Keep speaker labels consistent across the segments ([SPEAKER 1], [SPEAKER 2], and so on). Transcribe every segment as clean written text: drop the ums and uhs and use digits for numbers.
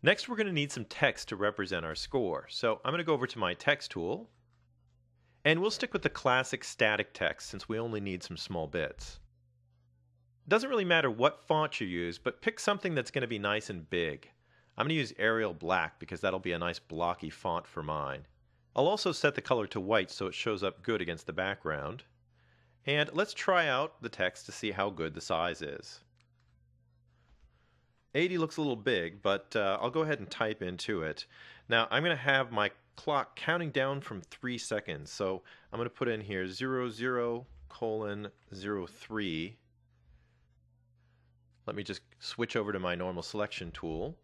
[SPEAKER 1] Next, we're going to need some text to represent our score. So I'm going to go over to my text tool, and we'll stick with the classic static text since we only need some small bits. It doesn't really matter what font you use, but pick something that's going to be nice and big. I'm going to use Arial Black because that'll be a nice blocky font for mine. I'll also set the color to white so it shows up good against the background. And let's try out the text to see how good the size is. 80 looks a little big, but I'll go ahead and type into it. Now I'm going to have my clock counting down from 3 seconds. So I'm going to put in here 00:03. Let me just switch over to my normal selection tool.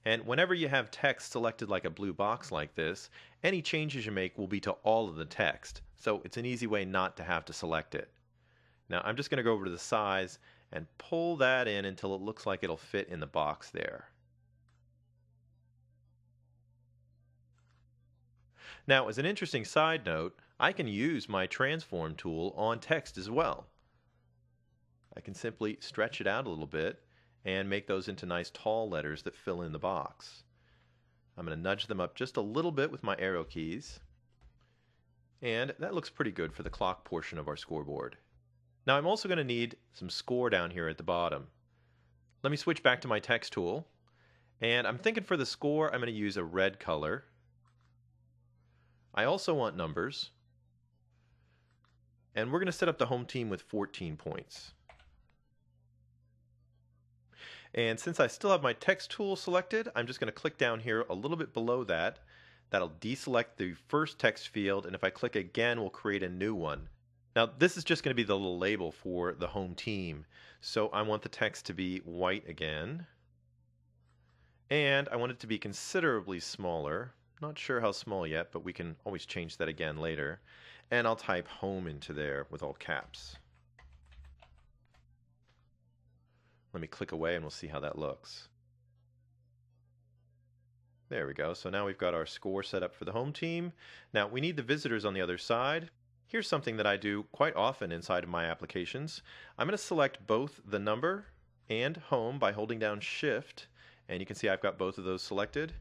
[SPEAKER 1] And whenever you have text selected like a blue box like this, any changes you make will be to all of the text. So it's an easy way not to have to select it. Now I'm just going to go over to the size and pull that in until it looks like it'll fit in the box there. Now, as an interesting side note, I can use my transform tool on text as well. I can simply stretch it out a little bit and make those into nice tall letters that fill in the box. I'm going to nudge them up just a little bit with my arrow keys. And that looks pretty good for the clock portion of our scoreboard. Now I'm also going to need some score down here at the bottom. Let me switch back to my text tool. And I'm thinking for the score I'm going to use a red color. I also want numbers. And we're going to set up the home team with 14 points. And since I still have my text tool selected, I'm just going to click down here a little bit below that. That'll deselect the first text field, and if I click again, we'll create a new one. Now, this is just going to be the little label for the home team. So I want the text to be white again. And I want it to be considerably smaller. Not sure how small yet, but we can always change that again later. And I'll type home into there with all caps. Let me click away and we'll see how that looks. There we go. So now we've got our score set up for the home team. Now we need the visitors on the other side. Here's something that I do quite often inside of my applications. I'm going to select both the number and home by holding down Shift, and you can see I've got both of those selected.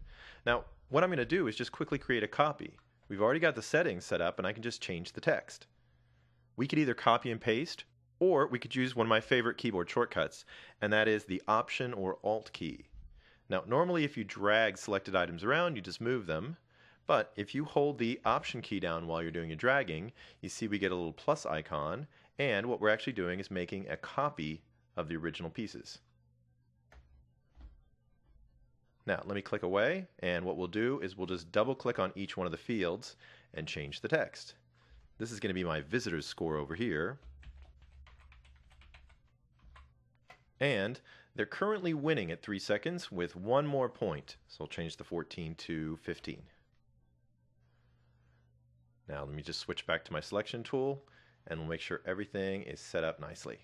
[SPEAKER 1] Now what I'm going to do is just quickly create a copy. We've already got the settings set up and I can just change the text. We could either copy and paste, or we could use one of my favorite keyboard shortcuts, and that is the Option or Alt key. Now normally if you drag selected items around, you just move them. But if you hold the Option key down while you're doing your dragging, you see we get a little plus icon, and what we're actually doing is making a copy of the original pieces. Now let me click away, and what we'll do is we'll just double click on each one of the fields and change the text. This is going to be my visitors score over here. And they're currently winning at 3 seconds with one more point. So I'll change the 14 to 15. Now let me just switch back to my selection tool and we'll make sure everything is set up nicely.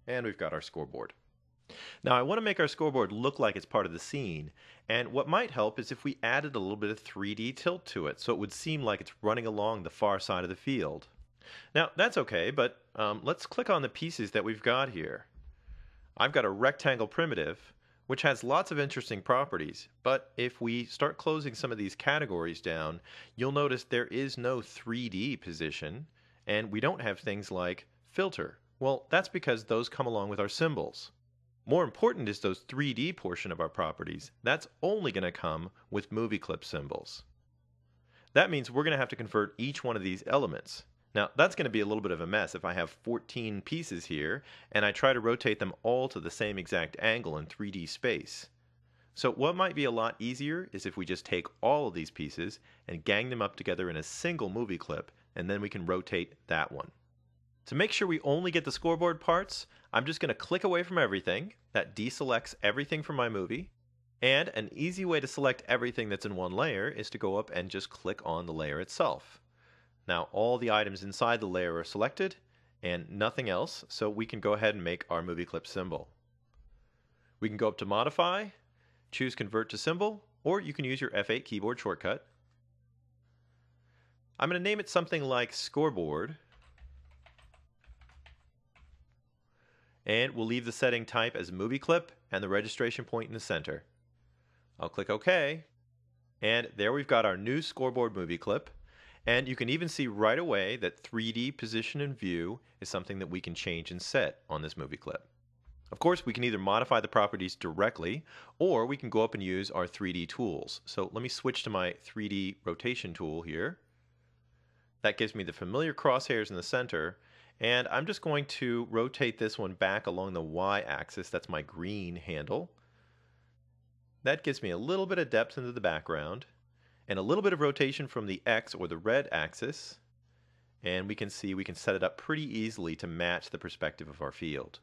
[SPEAKER 1] And we've got our scoreboard. Now I want to make our scoreboard look like it's part of the scene, and what might help is if we added a little bit of 3D tilt to it so it would seem like it's running along the far side of the field. Now that's okay, but let's click on the pieces that we've got here. I've got a rectangle primitive which has lots of interesting properties, but if we start closing some of these categories down, you'll notice there is no 3D position, and we don't have things like filter. Well, that's because those come along with our symbols. More important is those 3D portion of our properties. That's only going to come with movie clip symbols. That means we're going to have to convert each one of these elements. Now, that's going to be a little bit of a mess if I have 14 pieces here and I try to rotate them all to the same exact angle in 3D space. So what might be a lot easier is if we just take all of these pieces and gang them up together in a single movie clip, and then we can rotate that one. To make sure we only get the scoreboard parts, I'm just going to click away from everything. That deselects everything from my movie. And an easy way to select everything that's in one layer is to go up and just click on the layer itself. Now all the items inside the layer are selected and nothing else, so we can go ahead and make our movie clip symbol. We can go up to Modify, choose Convert to Symbol, or you can use your F8 keyboard shortcut. I'm going to name it something like Scoreboard, and we'll leave the setting type as movie clip and the registration point in the center. I'll click OK. And there we've got our new scoreboard movie clip. And you can even see right away that 3D position and view is something that we can change and set on this movie clip. Of course, we can either modify the properties directly, or we can go up and use our 3D tools. So let me switch to my 3D rotation tool here. That gives me the familiar crosshairs in the center, and I'm just going to rotate this one back along the Y-axis. That's my green handle. That gives me a little bit of depth into the background, and a little bit of rotation from the X or the red axis, and we can see we can set it up pretty easily to match the perspective of our field.